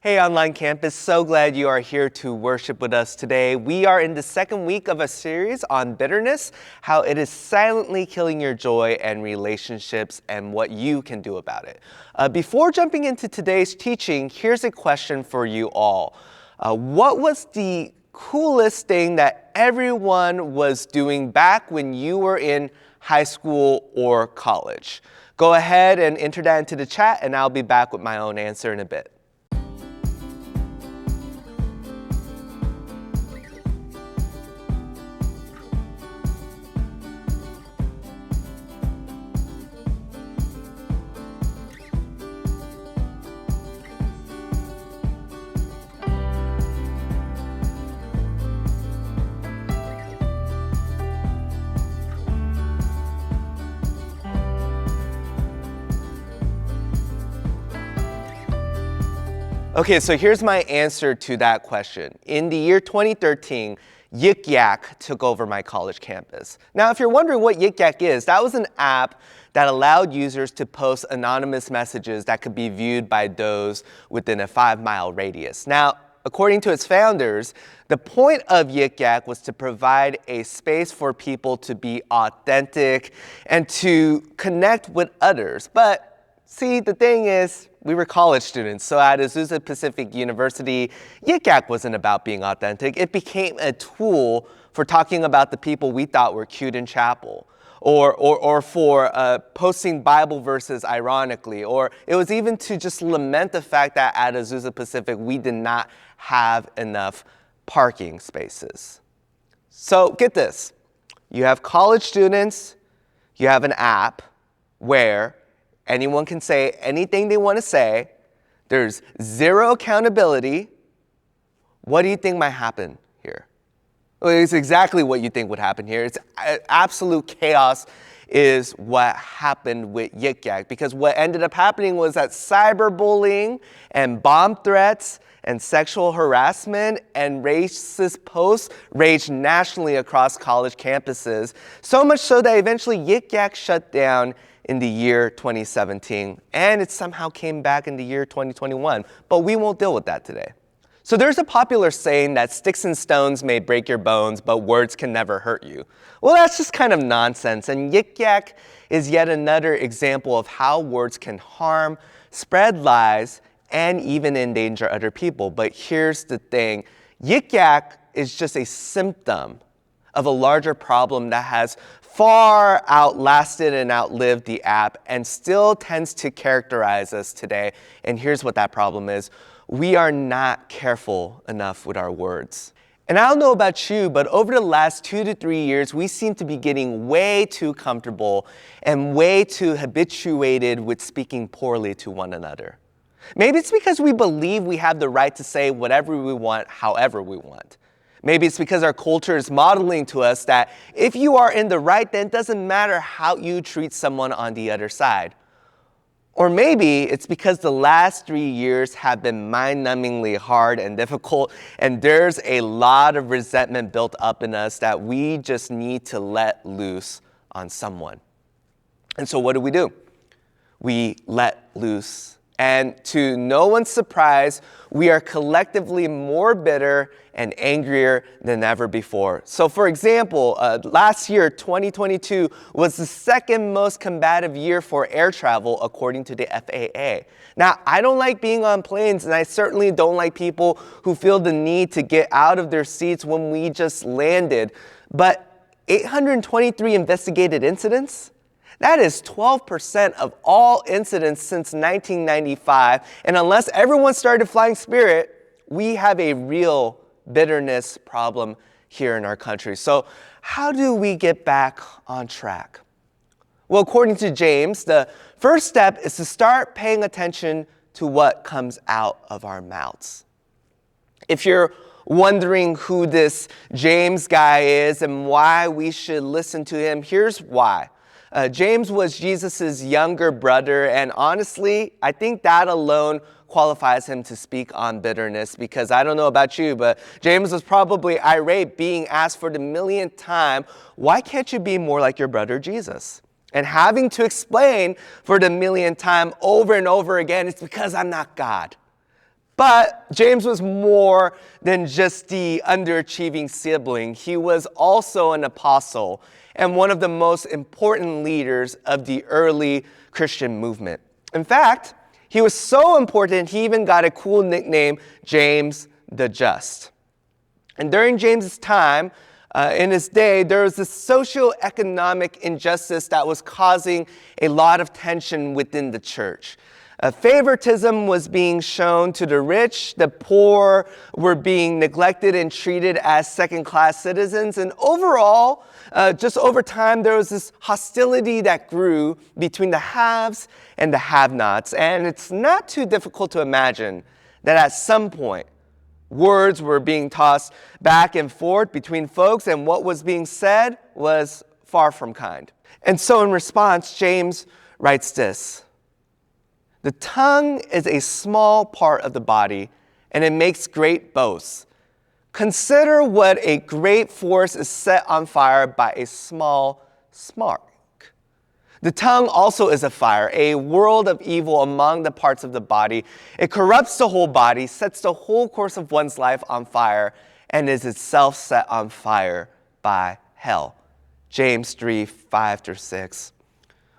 Hey, online campus, so glad you are here to worship with us today. We are in the second week of a series on bitterness, how it is silently killing your joy and relationships and what you can do about it. Before jumping into today's teaching, here's a question for you all. What was the coolest thing that everyone was doing back when you were in high school or college? Go ahead and enter that into the chat and I'll be back with my own answer in a bit. Okay, so here's my answer to that question. In the year 2013, Yik Yak took over my college campus. Now, if you're wondering what Yik Yak is, that was an app that allowed users to post anonymous messages that could be viewed by those within a 5-mile radius. Now, according to its founders, the point of Yik Yak was to provide a space for people to be authentic and to connect with others. But see, the thing is, we were college students, so at Azusa Pacific University, Yik Yak wasn't about being authentic. It became a tool for talking about the people we thought were cute in chapel, or for posting Bible verses ironically, or it was even to just lament the fact that at Azusa Pacific, we did not have enough parking spaces. So get this, you have college students, you have an app where anyone can say anything they want to say. There's zero accountability. What do you think might happen here? Well, it's exactly what you think would happen here. It's absolute chaos is what happened with Yik Yak, because what ended up happening was that cyberbullying and bomb threats and sexual harassment and racist posts raged nationally across college campuses, so much so that eventually Yik Yak shut down in the year 2017, and it somehow came back in the year 2021, but we won't deal with that today. So there's a popular saying that sticks and stones may break your bones, but words can never hurt you. Well, that's just kind of nonsense, and Yik Yak is yet another example of how words can harm, spread lies, and even endanger other people. But here's the thing, Yik Yak is just a symptom of a larger problem that has far outlasted and outlived the app and still tends to characterize us today. And here's what that problem is. We are not careful enough with our words. And I don't know about you, but over the last 2 to 3 years, we seem to be getting way too comfortable and way too habituated with speaking poorly to one another. Maybe it's because we believe we have the right to say whatever we want, however we want. Maybe it's because our culture is modeling to us that if you are in the right, then it doesn't matter how you treat someone on the other side. Or maybe it's because the last 3 years have been mind-numbingly hard and difficult, and there's a lot of resentment built up in us that we just need to let loose on someone. And so what do? We let loose. And to no one's surprise, we are collectively more bitter and angrier than ever before. So for example, last year, 2022, was the second most combative year for air travel, according to the FAA. Now, I don't like being on planes, and I certainly don't like people who feel the need to get out of their seats when we just landed. But 823 investigated incidents? That is 12% of all incidents since 1995. And unless everyone started flying Spirit, we have a real bitterness problem here in our country. So how do we get back on track? Well, according to James, the first step is to start paying attention to what comes out of our mouths. If you're wondering who this James guy is and why we should listen to him, here's why. James was Jesus' younger brother, and honestly, I think that alone qualifies him to speak on bitterness, because I don't know about you, but James was probably irate being asked for the millionth time, why can't you be more like your brother Jesus? And having to explain for the millionth time over and over again, it's because I'm not God. But James was more than just the underachieving sibling. He was also an apostle and one of the most important leaders of the early Christian movement. In fact, he was so important, he even got a cool nickname, James the Just. And during James's time, in his day, there was this socioeconomic injustice that was causing a lot of tension within the church. Favoritism was being shown to the rich, the poor were being neglected and treated as second-class citizens, and overall, just over time, there was this hostility that grew between the haves and the have-nots, and it's not too difficult to imagine that at some point, words were being tossed back and forth between folks, and what was being said was far from kind. And so in response, James writes this: "The tongue is a small part of the body, and it makes great boasts. Consider what a great force is set on fire by a small spark. The tongue also is a fire, a world of evil among the parts of the body. It corrupts the whole body, sets the whole course of one's life on fire, and is itself set on fire by hell." James 3:5-6.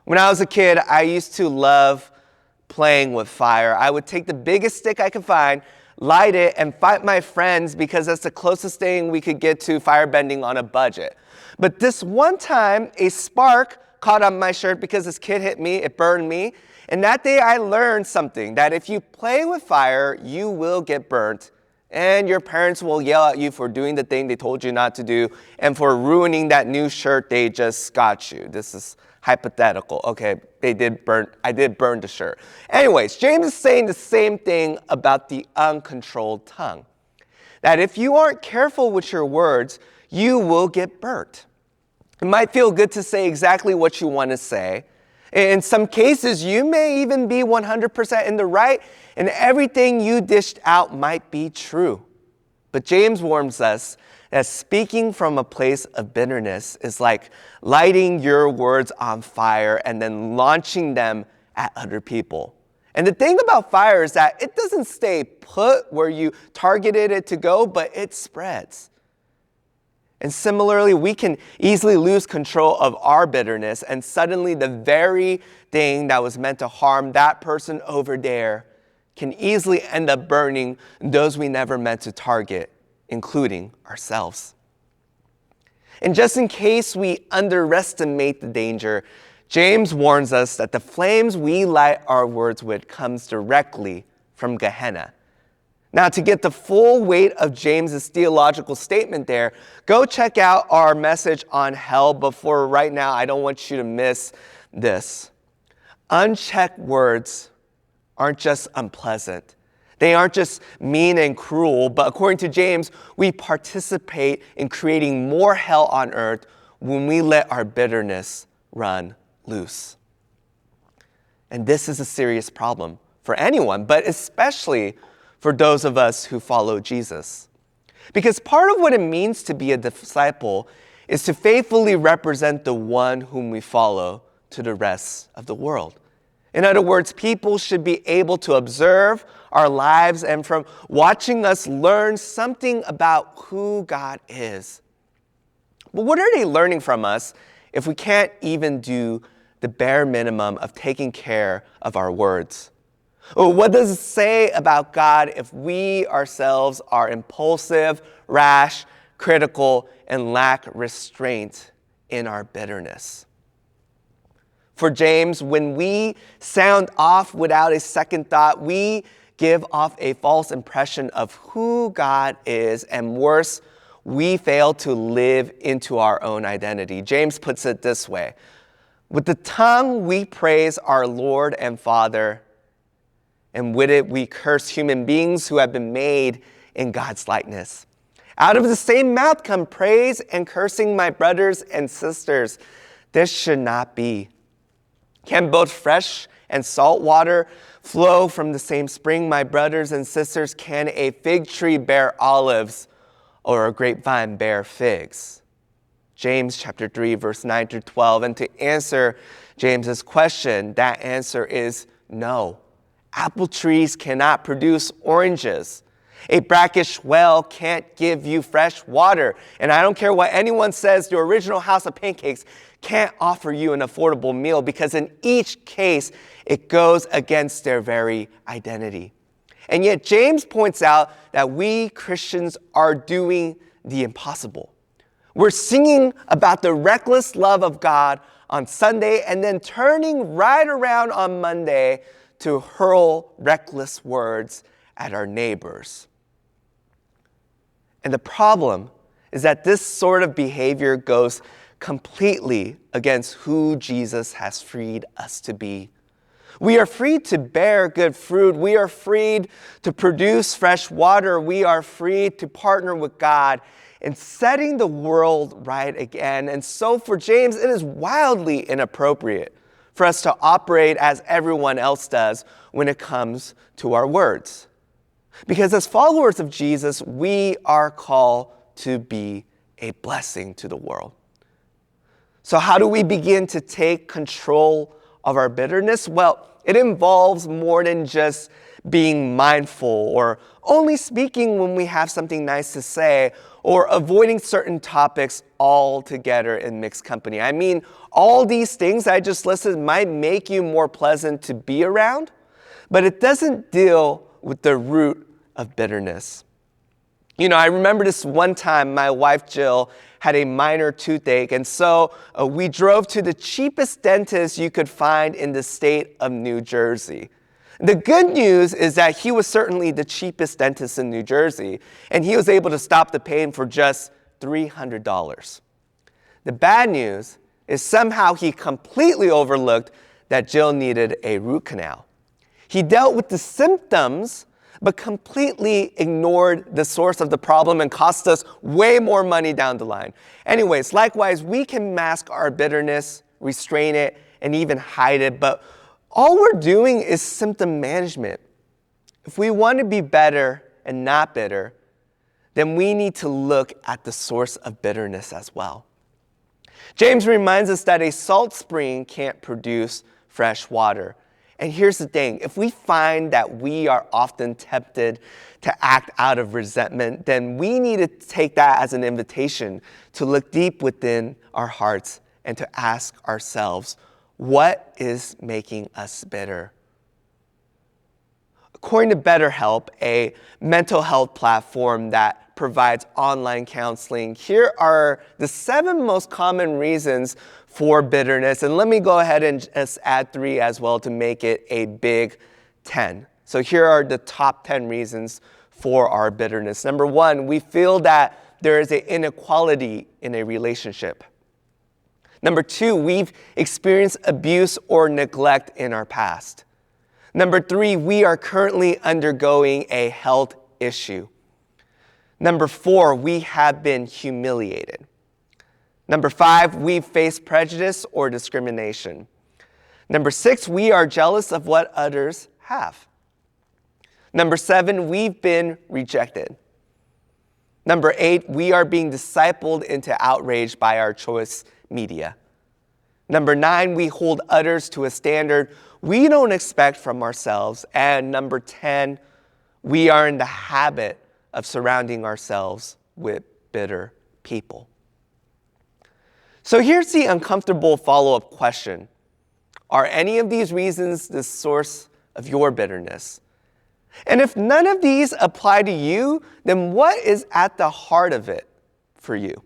When I was a kid, I used to love playing with fire. I would take the biggest stick I could find, light it, and fight my friends because that's the closest thing we could get to firebending on a budget. But this one time, a spark caught on my shirt because this kid hit me, it burned me. And that day I learned something, that if you play with fire, you will get burnt. And your parents will yell at you for doing the thing they told you not to do and for ruining that new shirt they just got you. This is hypothetical. Okay, I did burn the shirt. Anyways, James is saying the same thing about the uncontrolled tongue. That if you aren't careful with your words, you will get burnt. It might feel good to say exactly what you want to say. In some cases, you may even be 100% in the right, and everything you dished out might be true. But James warns us that speaking from a place of bitterness is like lighting your words on fire and then launching them at other people. And the thing about fire is that it doesn't stay put where you targeted it to go, but it spreads. And similarly, we can easily lose control of our bitterness, and suddenly the very thing that was meant to harm that person over there can easily end up burning those we never meant to target, including ourselves. And just in case we underestimate the danger, James warns us that the flames we light our words with comes directly from Gehenna. Now, to get the full weight of James's theological statement there, go check out our message on hell. But for right now, I don't want you to miss this. Unchecked words aren't just unpleasant. They aren't just mean and cruel, but according to James, we participate in creating more hell on earth when we let our bitterness run loose. And this is a serious problem for anyone, but especially for those of us who follow Jesus. Because part of what it means to be a disciple is to faithfully represent the one whom we follow to the rest of the world. In other words, people should be able to observe our lives and from watching us learn something about who God is. But what are they learning from us if we can't even do the bare minimum of taking care of our words? What does it say about God if we ourselves are impulsive, rash, critical, and lack restraint in our bitterness? For James, when we sound off without a second thought, we give off a false impression of who God is, and worse, we fail to live into our own identity. James puts it this way: with the tongue we praise our Lord and Father, and with it we curse human beings who have been made in God's likeness. Out of the same mouth come praise and cursing, my brothers and sisters. This should not be. Can both fresh and salt water flow from the same spring, my brothers and sisters? Can a fig tree bear olives or a grapevine bear figs? James chapter 3, verse 9-12. And to answer James's question, that answer is no. Apple trees cannot produce oranges. A brackish well can't give you fresh water. And I don't care what anyone says, the original House of Pancakes can't offer you an affordable meal, because in each case, it goes against their very identity. And yet James points out that we Christians are doing the impossible. We're singing about the reckless love of God on Sunday and then turning right around on Monday to hurl reckless words at our neighbors. And the problem is that this sort of behavior goes completely against who Jesus has freed us to be. We are free to bear good fruit. We are freed to produce fresh water. We are free to partner with God in setting the world right again. And so for James, it is wildly inappropriate for us to operate as everyone else does when it comes to our words. Because as followers of Jesus, we are called to be a blessing to the world. So how do we begin to take control of our bitterness? Well, it involves more than just being mindful or only speaking when we have something nice to say or avoiding certain topics altogether in mixed company. I mean, all these things I just listed might make you more pleasant to be around, but it doesn't deal with the root of bitterness. You know, I remember this one time my wife Jill had a minor toothache, and so we drove to the cheapest dentist you could find in the state of New Jersey. The good news is that he was certainly the cheapest dentist in New Jersey, and he was able to stop the pain for just $300. The bad news is somehow he completely overlooked that Jill needed a root canal. He dealt with the symptoms, but completely ignored the source of the problem and cost us way more money down the line. Anyways, likewise, we can mask our bitterness, restrain it, and even hide it, but all we're doing is symptom management. If we want to be better and not bitter, then we need to look at the source of bitterness as well. James reminds us that a salt spring can't produce fresh water. And here's the thing, if we find that we are often tempted to act out of resentment, then we need to take that as an invitation to look deep within our hearts and to ask ourselves, what is making us bitter? According to BetterHelp, a mental health platform that provides online counseling, here are the 7 most common reasons for bitterness. And let me go ahead and just add 3 as well to make it a big 10. So here are the top 10 reasons for our bitterness. Number 1, we feel that there is an inequality in a relationship. Number 2, we've experienced abuse or neglect in our past. Number 3, we are currently undergoing a health issue. Number 4, we have been humiliated. Number 5, we face prejudice or discrimination. Number 6, we are jealous of what others have. Number 7, we've been rejected. Number 8, we are being discipled into outrage by our choice media. Number 9, we hold others to a standard we don't expect from ourselves. And number 10, we are in the habit of surrounding ourselves with bitter people. So here's the uncomfortable follow-up question. Are any of these reasons the source of your bitterness? And if none of these apply to you, then what is at the heart of it for you?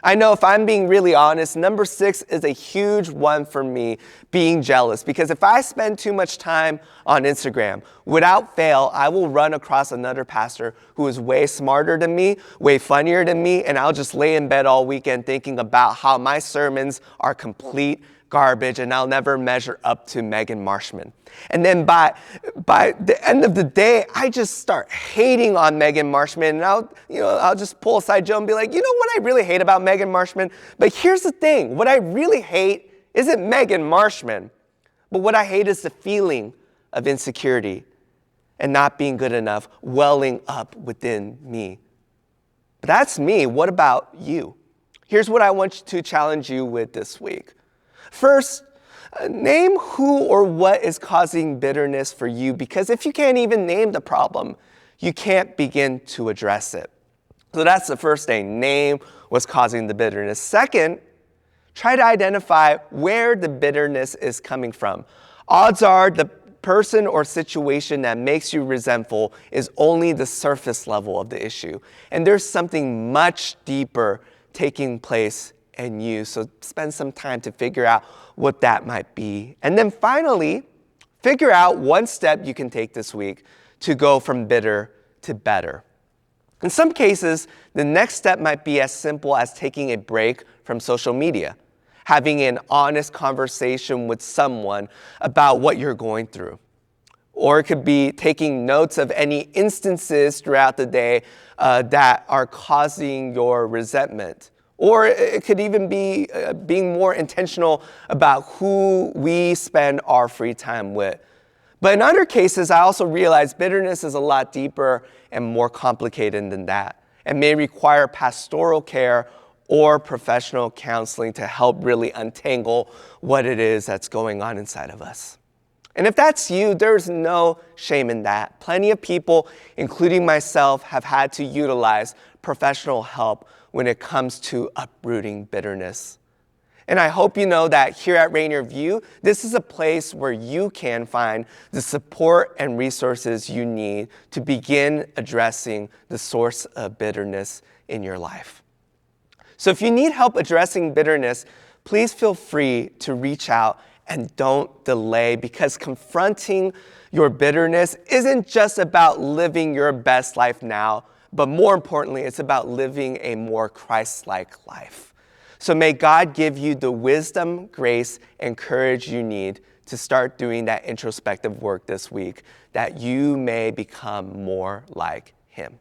I know if I'm being really honest, number 6 is a huge one for me, being jealous. Because if I spend too much time on Instagram, without fail, I will run across another pastor who is way smarter than me, way funnier than me, and I'll just lay in bed all weekend thinking about how my sermons are complete garbage and I'll never measure up to Megan Marshman. And then by the end of the day, I just start hating on Megan Marshman, and I'll just pull aside Joe and be like, you know what I really hate about Megan Marshman? But here's the thing, what I really hate isn't Megan Marshman, but what I hate is the feeling of insecurity and not being good enough welling up within me. But that's me. What about you? Here's what I want to challenge you with this week. First, Name who or what is causing bitterness for you, because if you can't even name the problem, you can't begin to address it. So that's the first thing. Name what's causing the bitterness. Second, try to identify where the bitterness is coming from. Odds are the person or situation that makes you resentful is only the surface level of the issue. And there's something much deeper taking place in you. So spend some time to figure out what that might be. And then finally, figure out one step you can take this week to go from bitter to better. In some cases, the next step might be as simple as taking a break from social media, having an honest conversation with someone about what you're going through. Or it could be taking notes of any instances throughout the day that are causing your resentment. Or it could even be being more intentional about who we spend our free time with. But in other cases, I also realize bitterness is a lot deeper and more complicated than that, and may require pastoral care or professional counseling to help really untangle what it is that's going on inside of us. And if that's you, there's no shame in that. Plenty of people, including myself, have had to utilize professional help when it comes to uprooting bitterness. And I hope you know that here at Rainier View, this is a place where you can find the support and resources you need to begin addressing the source of bitterness in your life. So if you need help addressing bitterness, please feel free to reach out and don't delay, because confronting your bitterness isn't just about living your best life now, but more importantly, it's about living a more Christ-like life. So may God give you the wisdom, grace, and courage you need to start doing that introspective work this week, that you may become more like Him.